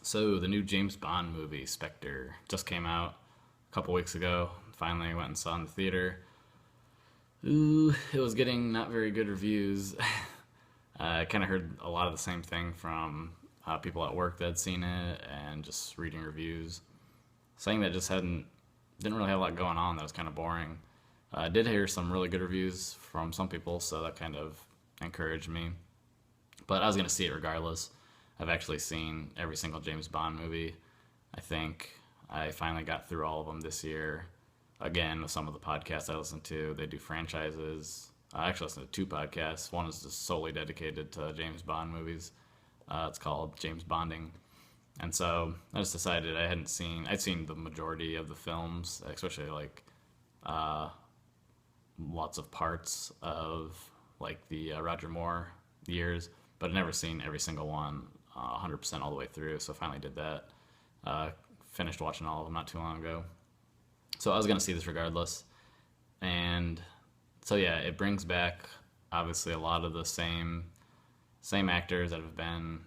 So the new James Bond movie, Spectre, just came out a couple weeks ago. Finally went and saw it in the theater. Ooh, it was getting not very good reviews. I kind of heard a lot of the same thing from people at work that had seen it and just reading reviews, saying that just didn't really have a lot going on. That was kind of boring. I did hear some really good reviews from some people, so that kind of encouraged me. But I was gonna see it regardless. I've actually seen every single James Bond movie. I think I finally got through all of them this year. Again, with some of the podcasts I listen to, they do franchises. I actually listen to two podcasts. One is just solely dedicated to James Bond movies. It's called James Bonding. And so I just decided I'd seen the majority of the films, especially like uh, lots of parts of like the Roger Moore years, but I'd never seen every single one 100% all the way through. So I finally did that. Uh, Finished watching all of them not too long ago. So I was gonna see this regardless, and so yeah, it brings back obviously a lot of the same actors that have been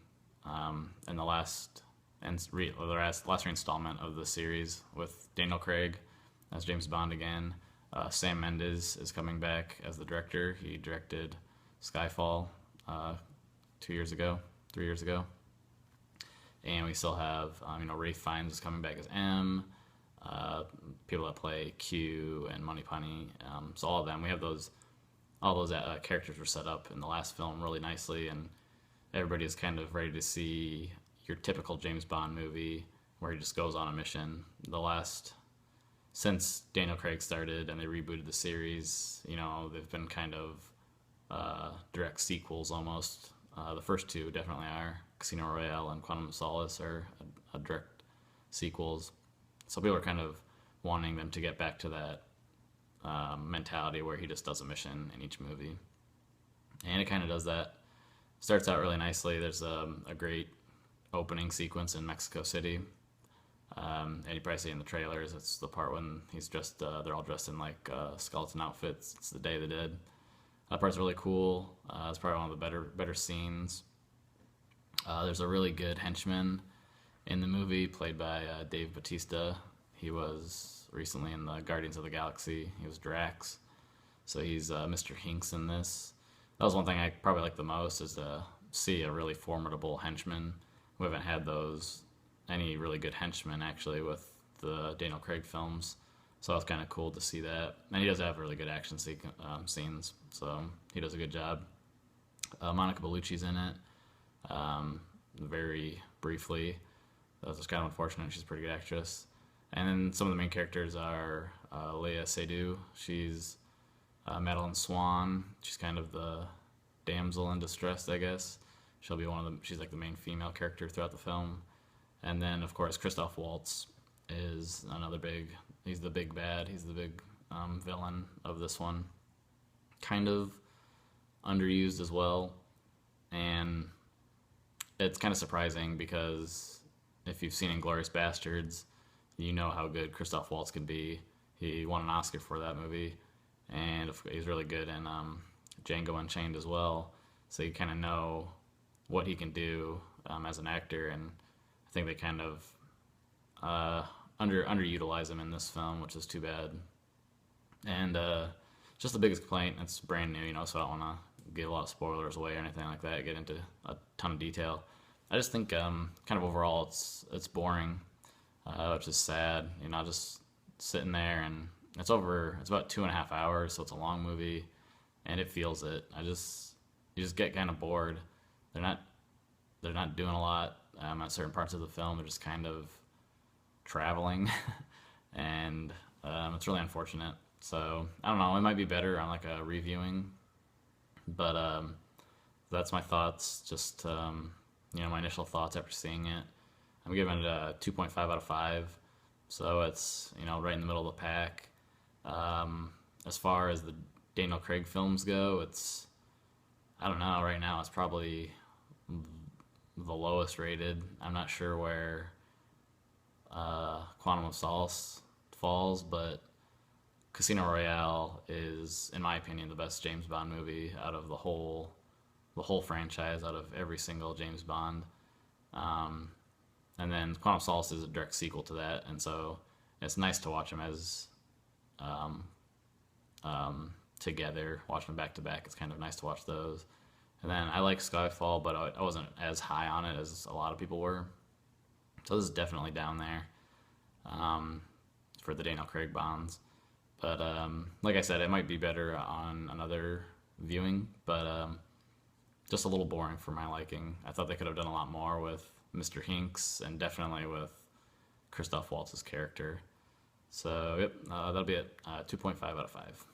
in the last installment of the series with Daniel Craig as James Bond again. Sam Mendes is coming back as the director. He directed Skyfall 2 years ago, 3 years ago, and we still have Ralph Fiennes is coming back as M. People that play Q and Moneypenny. So all of them, we have all those characters were set up in the last film really nicely, and everybody is kind of ready to see your typical James Bond movie where he just goes on a mission. Since Daniel Craig started and they rebooted the series, they've been kind of direct sequels almost. The first two definitely are. Casino Royale and Quantum of Solace are a direct sequels. So people are kind of wanting them to get back to that mentality where he just does a mission in each movie. And it kind of does that. Starts out really nicely. There's a great opening sequence in Mexico City. And you probably see in the trailers, it's the part when he's dressed, they're all dressed in like skeleton outfits. It's the Day of the Dead. That part's really cool. It's probably one of the better scenes. There's a really good henchman in the movie played by Dave Bautista. He was recently in the Guardians of the Galaxy. He was Drax. So he's Mr. Hinks in this. That was one thing I probably like the most, is to see a really formidable henchman. We haven't had any really good henchmen actually with the Daniel Craig films. So it's kind of cool to see that. And he does have really good action scenes, so he does a good job. Monica Bellucci's in it, very briefly. That was just kind of unfortunate. She's a pretty good actress. And then some of the main characters are Léa Seydoux. She's Madeline Swan. She's kind of the damsel in distress, I guess. She'll be she's like the main female character throughout the film. And then, of course, Christoph Waltz is he's the big bad. He's the big villain of this one. Kind of underused as well. And it's kind of surprising because if you've seen Inglourious Bastards, you know how good Christoph Waltz can be. He won an Oscar for that movie, and he's really good in Django Unchained as well. So you kind of know what he can do as an actor, and I think they kind of underutilize him in this film, which is too bad. And just the biggest complaint, it's brand new, so I don't want to give a lot of spoilers away or anything like that, get into a ton of detail. I just think kind of overall it's boring, which is sad. Just sitting there, and it's about 2.5 hours, so it's a long movie, and it feels it. You just get kind of bored. They're not doing a lot at certain parts of the film. They're just kind of traveling, and it's really unfortunate. So I don't know. It might be better on like a reviewing, but that's my thoughts. Just my initial thoughts after seeing it. I'm giving it a 2.5 out of 5. So it's right in the middle of the pack. As far as the Daniel Craig films go, I don't know. Right now, it's probably the lowest rated. I'm not sure where Quantum of Solace falls, but Casino Royale is, in my opinion, the best James Bond movie out of the whole franchise, out of every single James Bond. And then Quantum of Solace is a direct sequel to that, and so it's nice to watch them as um, together, watch them back to back. It's kind of nice to watch those. And then I like Skyfall, but I wasn't as high on it as a lot of people were. So this is definitely down there for the Daniel Craig Bonds. But like I said, it might be better on another viewing, but just a little boring for my liking. I thought they could have done a lot more with Mr. Hinks and definitely with Christoph Waltz's character. So, yep, that'll be it. 2.5 out of 5.